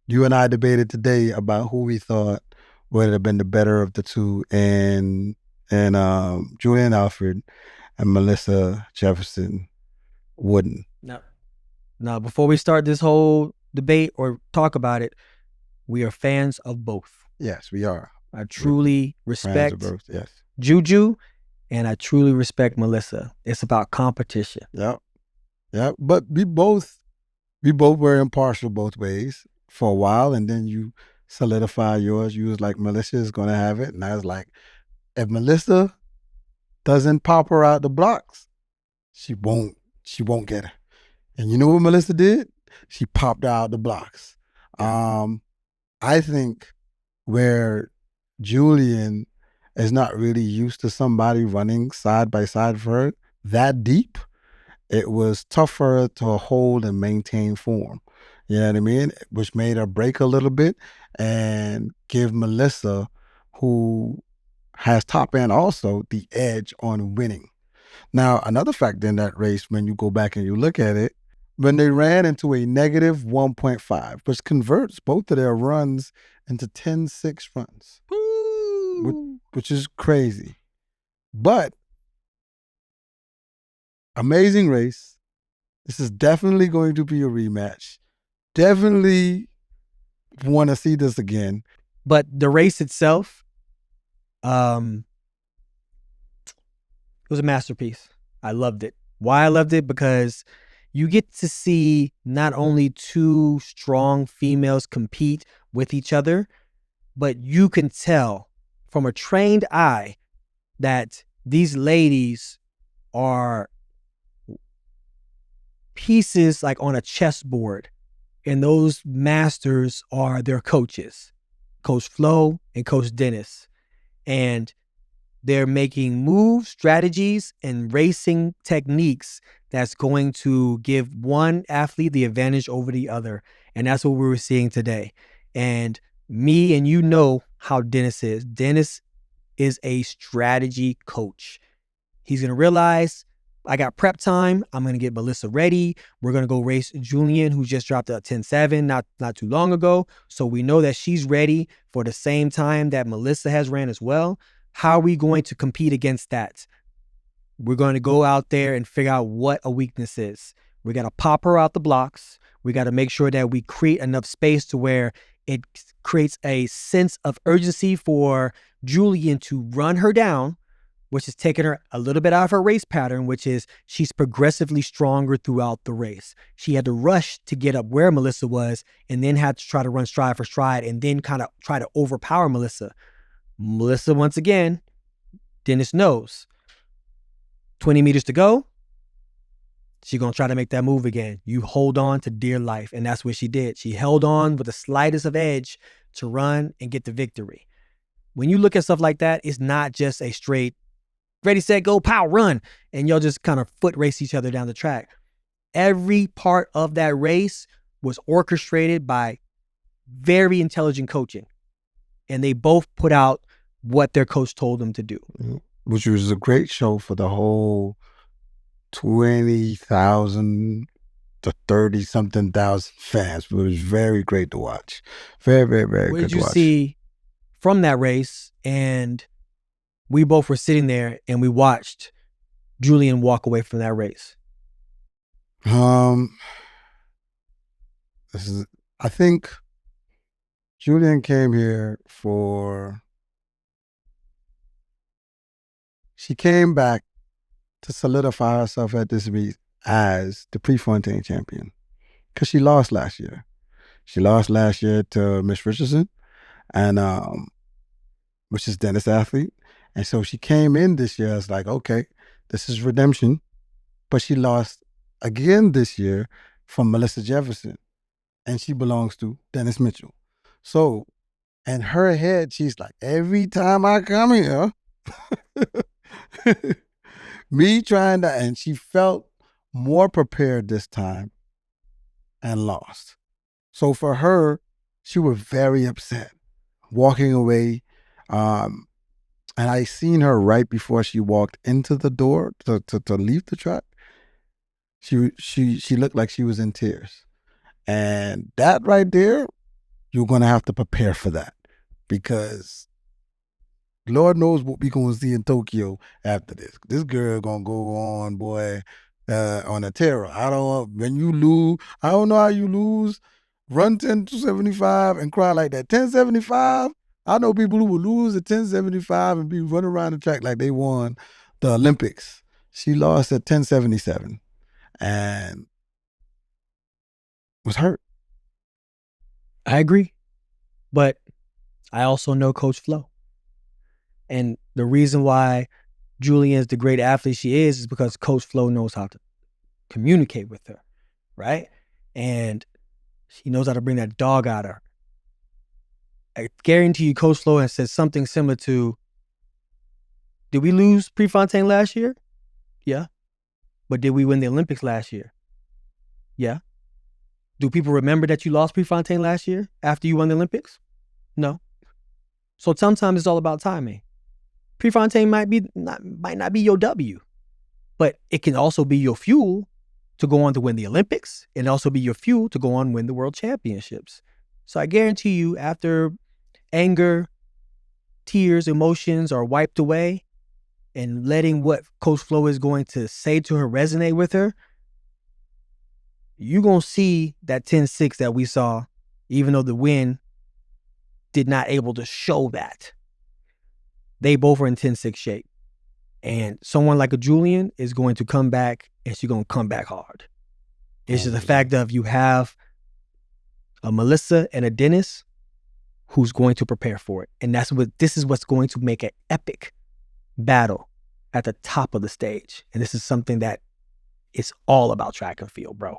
you and I debated today about who we thought would have been the better of the two, and Julien Alfred and Melissa Jefferson wouldn't. Now, before we start this whole debate or talk about it, we are fans of both. Yes, we are. I truly respect both, yes. Juju, and I truly respect Melissa. It's about competition. Yep. But we both were impartial both ways for a while, and then you solidify yours. You was like, Melissa is gonna have it, and I was like, if Melissa doesn't pop her out the blocks, she won't get her. And you know what Melissa did? She popped her out the blocks. I think where Julien is not really used to somebody running side by side for her that deep, it was tougher to hold and maintain form. You know what I mean? Which made her break a little bit and give Melissa, who has top end also, the edge on winning. Now, another factor in that race, when you go back and you look at it, when they ran into a negative 1.5, which converts both of their runs into 10-6 runs, which is crazy. But amazing race. This is definitely going to be a rematch. Definitely want to see this again. But the race itself, it was a masterpiece. I loved it. Why I loved it? Because you get to see not only two strong females compete with each other, but you can tell from a trained eye that these ladies are pieces like on a chessboard, and those masters are their coaches, Coach Flo and Coach Dennis. And they're making moves, strategies, and racing techniques that's going to give one athlete the advantage over the other. And that's what we were seeing today. And me and you know how Dennis is. Dennis is a strategy coach. He's going to realize, I got prep time. I'm going to get Melissa ready. We're going to go race Julien, who just dropped a 10.7 not too long ago. So we know that she's ready for the same time that Melissa has ran as well. How are we going to compete against that? We're going to go out there and figure out what a weakness is. We got to pop her out the blocks. We got to make sure that we create enough space to where it creates a sense of urgency for Julien to run her down, which is taking her a little bit out of her race pattern, which is she's progressively stronger throughout the race. She had to rush to get up where Melissa was and then had to try to run stride for stride and then kind of try to overpower Melissa. Melissa, once again, Dennis knows 20 meters to go. She's going to try to make that move again. You hold on to dear life. And that's what she did. She held on with the slightest of edge to run and get the victory. When you look at stuff like that, it's not just a straight ready, set, go, pow, run. And you'll just kind of foot race each other down the track. Every part of that race was orchestrated by very intelligent coaching. And they both put out what their coach told them to do. Which was a great show for the whole 20,000 to 30-something thousand fans. It was very great to watch. Very, very, very good to watch. What did you see from that race? And we both were sitting there and we watched Julien walk away from that race. I think Julien came here she came back to solidify herself at this meet as the Prefontaine champion, because she lost last year. She lost last year to Miss Richardson, and which is Dennis athlete. And so she came in this year as like, okay, this is redemption. But she lost again this year from Melissa Jefferson, and she belongs to Dennis Mitchell. So in her head, she's like, every time I come here, me trying to, and she felt more prepared this time and lost. So for her, she was very upset, walking away. And I seen her right before she walked into the door to leave the track. She looked like she was in tears. And that right there you're going to have to prepare for that because Lord knows what we going to see in Tokyo after this. This girl going to go on, boy, on a terror. When you lose, I don't know how you lose, run 10-75 and cry like that. 10-75, I know people who will lose at 10-75 and be running around the track like they won the Olympics. She lost at 10-77 and was hurt. I agree. But I also know Coach Flo. And the reason why Julien is the great athlete she is because Coach Flo knows how to communicate with her, right? And she knows how to bring that dog out of her. I guarantee you Coach Flo has said something similar to, did we lose Prefontaine last year? Yeah. But did we win the Olympics last year? Yeah. Do people remember that you lost Prefontaine last year after you won the Olympics? No. So sometimes it's all about timing. Prefontaine might not be your W, but it can also be your fuel to go on to win the Olympics and also be your fuel to go on and win the World Championships. So I guarantee you, after anger, tears, emotions are wiped away and letting what Coach Flo is going to say to her resonate with her, you're going to see that 10-6 that we saw, even though the win did not able to show that. They both are in 10-6 shape. And someone like a Julien is going to come back, and she's going to come back hard. It's just the fact of you have a Melissa and a Dennis who's going to prepare for it. And this is what's going to make an epic battle at the top of the stage. And this is something that is all about track and field, bro.